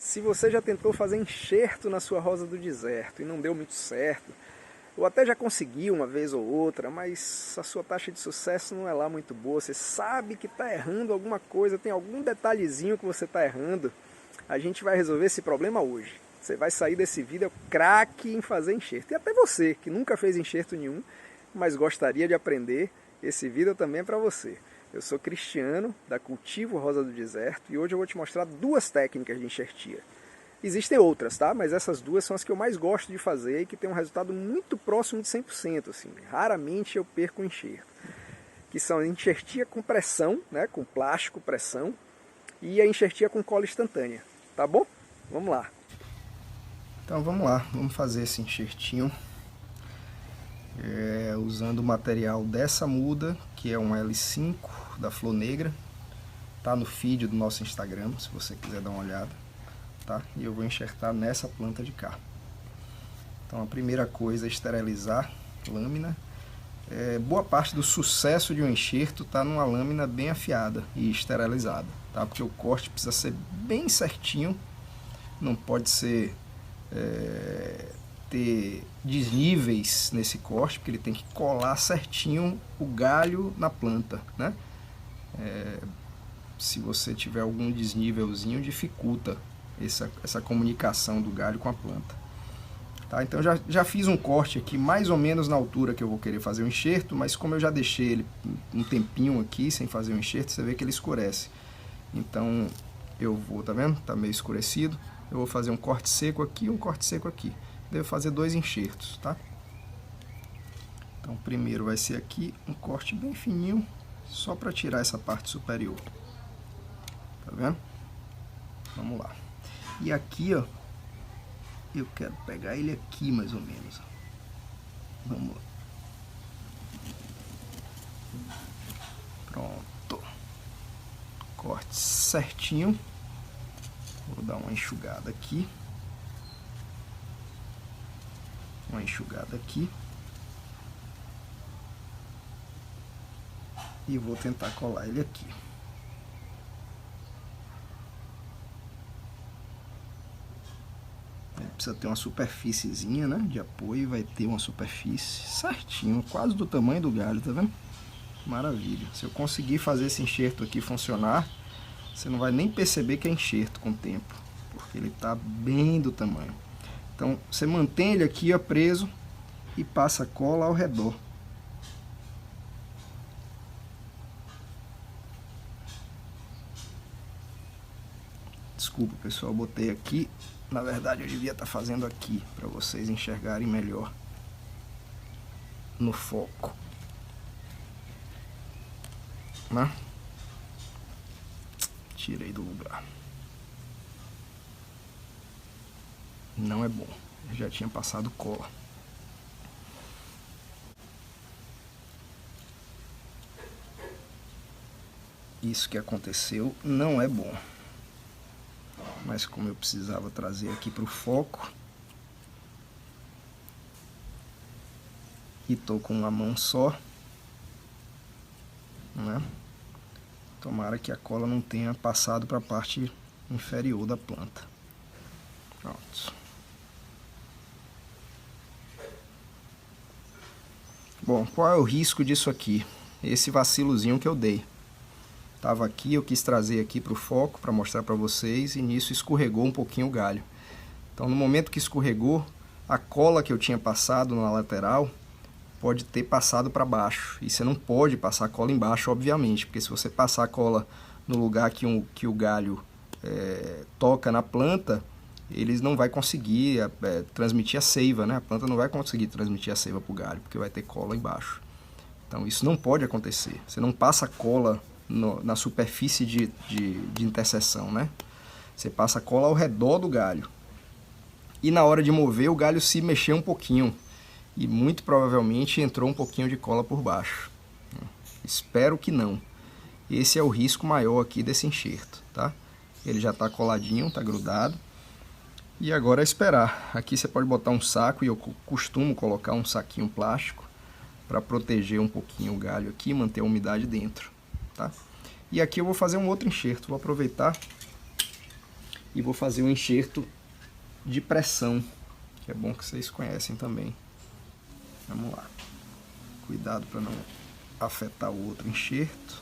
Se você já tentou fazer enxerto na sua rosa do deserto e não deu muito certo, ou até já conseguiu uma vez ou outra, mas a sua taxa de sucesso não é lá muito boa, você sabe que está errando alguma coisa, tem algum detalhezinho que você está errando, a gente vai resolver esse problema hoje. Você vai sair desse vídeo craque em fazer enxerto. E até você, que nunca fez enxerto nenhum, mas gostaria de aprender, esse vídeo também é para você. Eu sou Cristiano, da Cultivo Rosa do Deserto, e hoje eu vou te mostrar duas técnicas de enxertia. Existem outras, tá? Mas essas duas são as que eu mais gosto de fazer e que tem um resultado muito próximo de 100%. Assim. Raramente eu perco o enxerto. Que são a enxertia com pressão, né? Com plástico pressão, e a enxertia com cola instantânea. Tá bom? Vamos lá. Então vamos lá, vamos fazer esse enxertinho usando o material dessa muda, que é um L5 da Flor Negra. Tá no feed do nosso Instagram, se você quiser dar uma olhada. Tá? E eu vou enxertar nessa planta de cá. Então a primeira coisa é esterilizar a lâmina. Boa parte do sucesso de um enxerto está numa lâmina bem afiada e esterilizada, tá? Porque o corte precisa ser bem certinho, não pode ser ter desníveis nesse corte, porque ele tem que colar certinho o galho na planta, né? Se você tiver algum desnívelzinho, dificulta essa comunicação do galho com a planta. Tá? Então já fiz um corte aqui mais ou menos na altura que eu vou querer fazer o enxerto, mas como eu já deixei ele um tempinho aqui sem fazer o enxerto, você vê que ele escurece. Então eu vou, tá vendo? Tá meio escurecido. Eu vou fazer um corte seco aqui e um corte seco aqui. Devo fazer dois enxertos, tá? Então o primeiro vai ser aqui, um corte bem fininho, só para tirar essa parte superior. Tá vendo? Vamos lá. E aqui, ó, eu quero pegar ele aqui mais ou menos. Vamos lá. Pronto. Corte certinho. Vou dar uma enxugada aqui. Uma enxugada aqui. E vou tentar colar ele aqui. Precisa ter uma superfíciezinha, né, de apoio, vai ter uma superfície certinho, quase do tamanho do galho, tá vendo? Maravilha. Se eu conseguir fazer esse enxerto aqui funcionar, você não vai nem perceber que é enxerto com o tempo, porque ele tá bem do tamanho. Então, você mantém ele aqui, ó, preso e passa cola ao redor. Desculpa, pessoal, botei aqui. Na verdade, eu devia estar fazendo aqui, para vocês enxergarem melhor no foco. Né? Tirei do lugar. Não é bom. Eu já tinha passado cola. Isso que aconteceu não é bom. Mas como eu precisava trazer aqui para o foco, e tô com uma mão só, né? Tomara que a cola não tenha passado para a parte inferior da planta. Pronto. Bom, qual é o risco disso aqui? Esse vacilozinho que eu dei. Tava aqui, eu quis trazer aqui para o foco para mostrar para vocês, e nisso escorregou um pouquinho o galho. Então no momento que escorregou, a cola que eu tinha passado na lateral pode ter passado para baixo. E você não pode passar a cola embaixo, obviamente, porque se você passar a cola no lugar que o galho toca na planta, eles não vai conseguir transmitir a seiva, né? A planta não vai conseguir transmitir a seiva para o galho, porque vai ter cola embaixo. Então isso não pode acontecer. Você não passa cola na superfície de interseção, né? Você passa a cola ao redor do galho. E na hora de mover, o galho se mexeu um pouquinho. E muito provavelmente entrou um pouquinho de cola por baixo. Espero que não. Esse é o risco maior aqui desse enxerto, tá? Ele já está coladinho, está grudado. E agora é esperar. Aqui você pode botar um saco, e eu costumo colocar um saquinho plástico para proteger um pouquinho o galho aqui e manter a umidade dentro. Tá? E aqui eu vou fazer um outro enxerto. Vou aproveitar e vou fazer um enxerto de pressão, que é bom que vocês conhecem também. Vamos lá. Cuidado para não afetar o outro enxerto.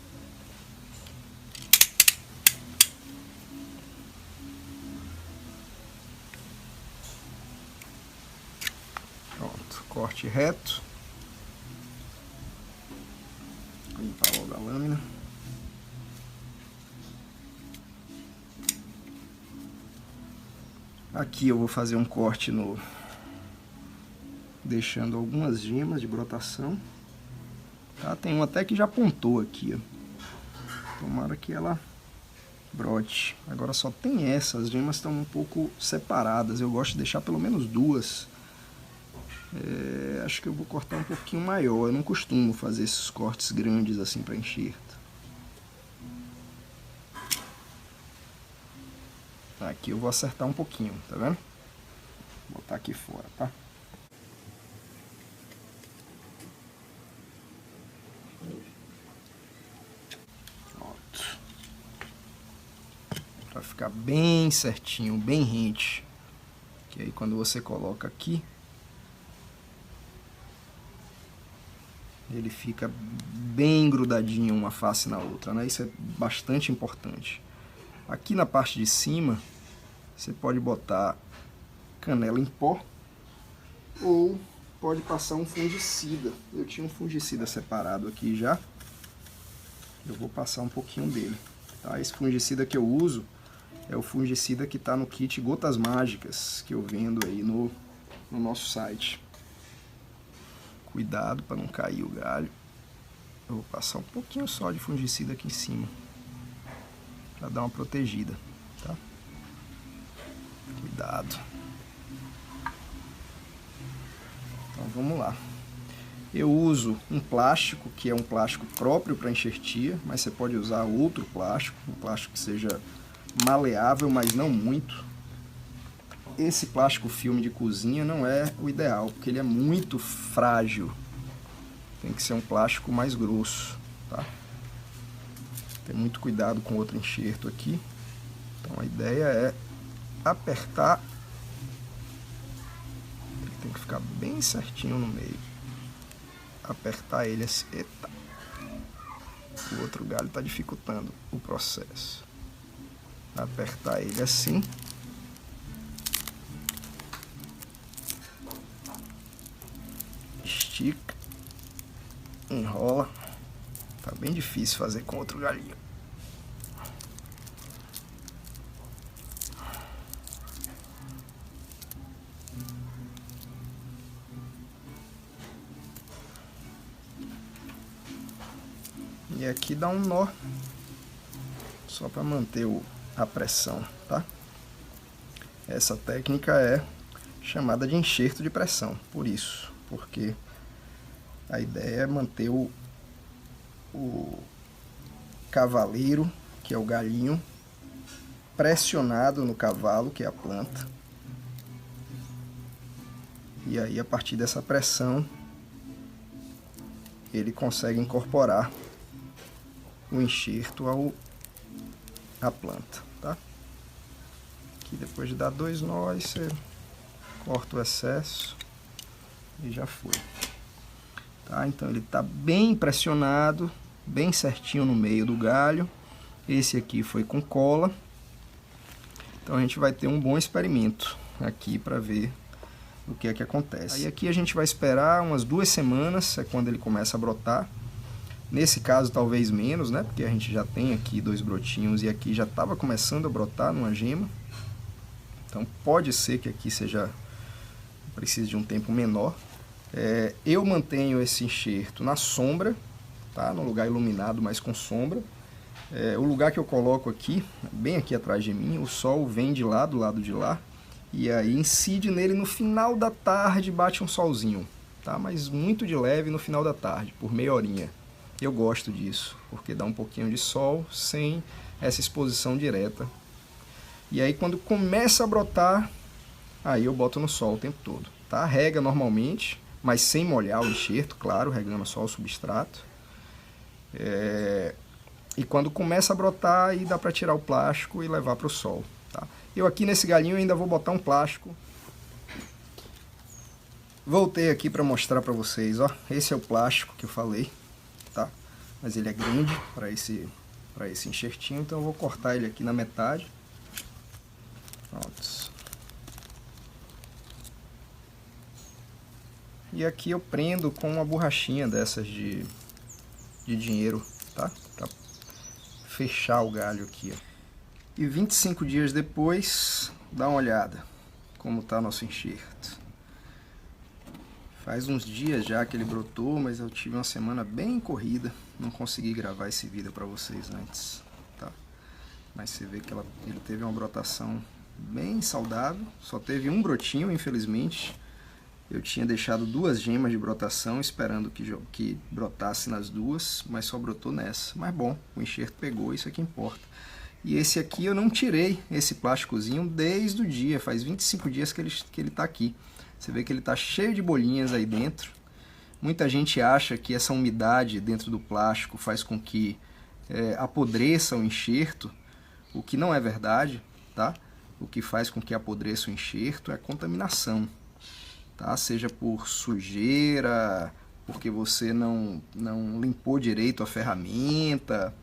Pronto, corte reto. Limpar logo a lâmina. Aqui eu vou fazer um corte no... deixando algumas gemas de brotação. Tá? Tem uma até que já pontou aqui, ó. Tomara que ela brote. Agora só tem essa, as gemas estão um pouco separadas. Eu gosto de deixar pelo menos duas. Acho que eu vou cortar um pouquinho maior. Eu não costumo fazer esses cortes grandes assim para enxerto. Aqui eu vou acertar um pouquinho, tá vendo? Vou botar aqui fora, tá? Pronto. Pra ficar bem certinho, bem rente. Que aí quando você coloca aqui, ele fica bem grudadinho uma face na outra, né? Isso é bastante importante. Aqui na parte de cima, você pode botar canela em pó ou pode passar um fungicida. Eu tinha um fungicida separado aqui já. Eu vou passar um pouquinho dele. Tá? Esse fungicida que eu uso é o fungicida que está no kit Gotas Mágicas, que eu vendo aí no nosso site. Cuidado para não cair o galho. Eu vou passar um pouquinho só de fungicida aqui em cima, para dar uma protegida, tá? Cuidado. Então vamos lá. Eu uso um plástico, que é um plástico próprio para enxertia, mas você pode usar outro plástico, um plástico que seja maleável, mas não muito. Esse plástico filme de cozinha não é o ideal, porque ele é muito frágil. Tem que ser um plástico mais grosso, tá? Tem muito cuidado com outro enxerto aqui. Então a ideia é apertar. Ele tem que ficar bem certinho no meio. Apertar ele assim. Eita! O outro galho está dificultando o processo. Apertar ele assim. Estica. Enrola. Tá bem difícil fazer com outro galinho. E aqui dá um nó, só para manter a pressão, tá? Essa técnica é chamada de enxerto de pressão, por isso, porque a ideia é manter o cavaleiro, que é o galinho, pressionado no cavalo, que é a planta. E aí, a partir dessa pressão, ele consegue incorporar o enxerto à planta, tá? Aqui, depois de dar 2 nós, você corta o excesso e já foi. Tá? Então ele está bem pressionado, bem certinho no meio do galho. Esse aqui foi com cola. Então a gente vai ter um bom experimento aqui para ver o que é que acontece. Aí aqui a gente vai esperar umas 2 semanas, é quando ele começa a brotar. Nesse caso talvez menos, né? Porque a gente já tem aqui 2 brotinhos e aqui já estava começando a brotar numa gema. Então pode ser que aqui precise de um tempo menor. Eu mantenho esse enxerto na sombra, tá? No lugar iluminado, mas com sombra. O lugar que eu coloco aqui, bem aqui atrás de mim, o sol vem de lá, do lado de lá, e aí incide nele no final da tarde, bate um solzinho, tá? Mas muito de leve no final da tarde, por meia horinha. Eu gosto disso, porque dá um pouquinho de sol sem essa exposição direta. E aí quando começa a brotar, aí eu boto no sol o tempo todo, tá? Rega normalmente, mas sem molhar o enxerto, claro, regando só o substrato. E quando começa a brotar, aí dá para tirar o plástico e levar para o sol, tá? Eu aqui nesse galinho ainda vou botar um plástico. Voltei aqui para mostrar para vocês, ó. Esse é o plástico que eu falei, tá? Mas ele é grande para esse enxertinho, então eu vou cortar ele aqui na metade. Pronto. E aqui eu prendo com uma borrachinha dessas de dinheiro, tá? Pra fechar o galho aqui, ó. E 25 dias depois, dá uma olhada como tá nosso enxerto. Faz uns dias já que ele brotou, mas eu tive uma semana bem corrida, não consegui gravar esse vídeo para vocês antes, tá? Mas você vê que ele teve uma brotação bem saudável, só teve um brotinho, infelizmente. Eu tinha deixado 2 gemas de brotação, esperando que brotasse nas 2, mas só brotou nessa. Mas bom, o enxerto pegou, isso é que importa. E esse aqui eu não tirei, esse plásticozinho, desde o dia, faz 25 dias que ele tá aqui. Você vê que ele está cheio de bolinhas aí dentro. Muita gente acha que essa umidade dentro do plástico faz com que apodreça o enxerto, o que não é verdade, tá? O que faz com que apodreça o enxerto é a contaminação, tá? Seja por sujeira, porque você não limpou direito a ferramenta,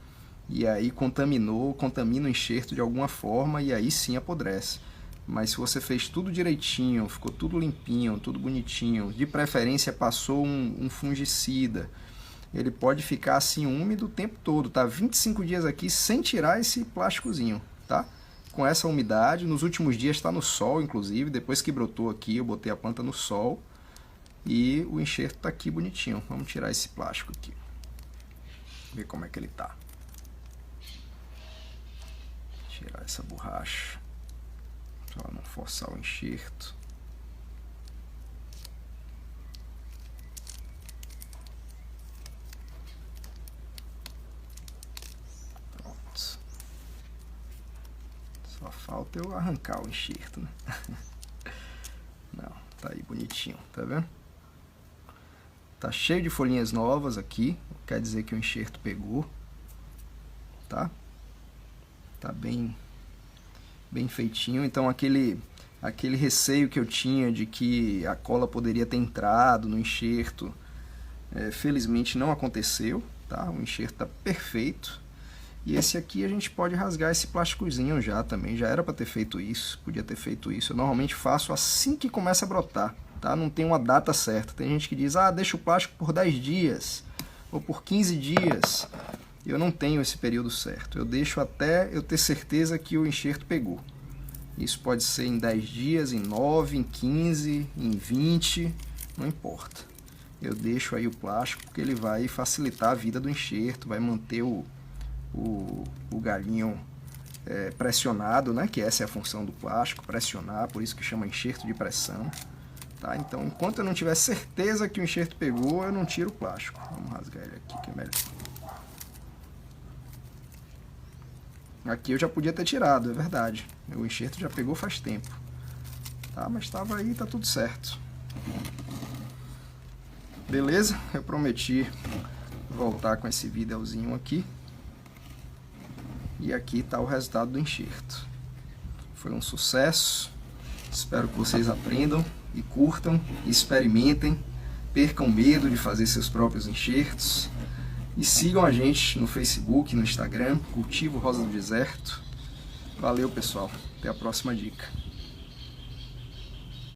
e aí contamina o enxerto de alguma forma, e aí sim apodrece. Mas se você fez tudo direitinho, ficou tudo limpinho, tudo bonitinho, de preferência passou um fungicida, ele pode ficar assim úmido o tempo todo, tá? 25 dias aqui sem tirar esse plásticozinho, tá? Com essa umidade, nos últimos dias está no sol, inclusive, depois que brotou aqui eu botei a planta no sol e o enxerto tá aqui bonitinho. Vamos tirar esse plástico aqui, ver como é que ele tá. Tirar essa borracha. Para não forçar o enxerto. Pronto. Só falta eu arrancar o enxerto, né? Não, tá aí bonitinho, tá vendo? Tá cheio de folhinhas novas aqui, quer dizer que o enxerto pegou, tá? Tá bem feitinho. Então aquele receio que eu tinha de que a cola poderia ter entrado no enxerto, felizmente não aconteceu, tá? O enxerto tá perfeito. E esse aqui a gente pode rasgar esse plásticozinho já também, já era para ter feito isso, podia ter feito isso. Eu normalmente faço assim que começa a brotar, tá? Não tem uma data certa. Tem gente que diz, deixa o plástico por 10 dias ou por 15 dias. Eu não tenho esse período certo, eu deixo até eu ter certeza que o enxerto pegou. Isso pode ser em 10 dias, em 9, em 15, em 20, não importa. Eu deixo aí o plástico porque ele vai facilitar a vida do enxerto, vai manter o galinho pressionado, né? Que essa é a função do plástico, pressionar, por isso que chama enxerto de pressão. Tá? Então, enquanto eu não tiver certeza que o enxerto pegou, eu não tiro o plástico. Vamos rasgar ele aqui que é melhor. Aqui eu já podia ter tirado, é verdade. O enxerto já pegou faz tempo. Tá? Mas estava aí, tá tudo certo. Beleza? Eu prometi voltar com esse videozinho aqui. E aqui está o resultado do enxerto. Foi um sucesso. Espero que vocês aprendam e curtam, e experimentem. Percam medo de fazer seus próprios enxertos. E sigam a gente no Facebook, no Instagram, Cultivo Rosa do Deserto. Valeu, pessoal. Até a próxima dica.